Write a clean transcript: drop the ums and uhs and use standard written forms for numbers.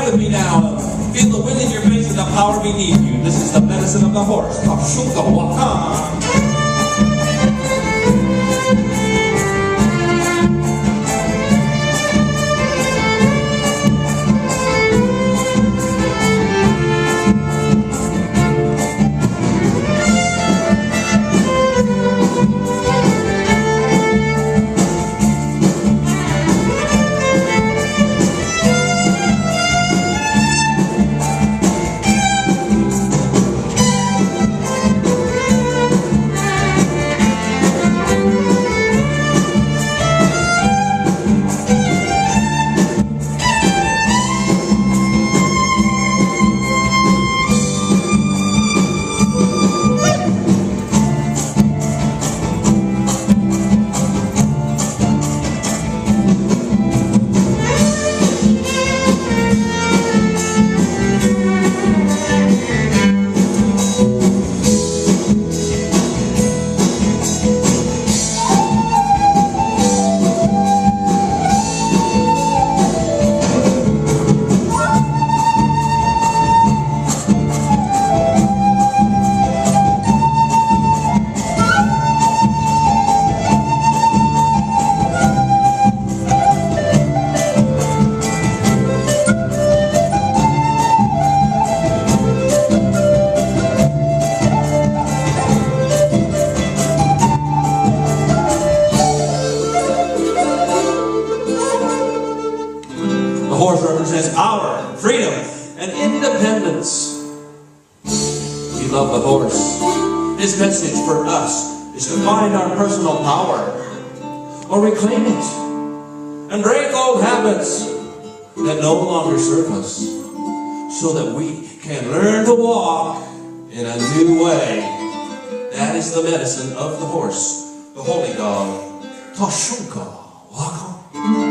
time with me now. Feel the wind in your face and the power beneath you. This is the medicine of the horse. Tashuka waka. Represents our freedom and independence. We love the horse. His message for us is to find our personal power or reclaim it and break old habits that no longer serve us so that we can learn to walk in a new way. That is the medicine of the horse, the holy dog, Tashuka waka.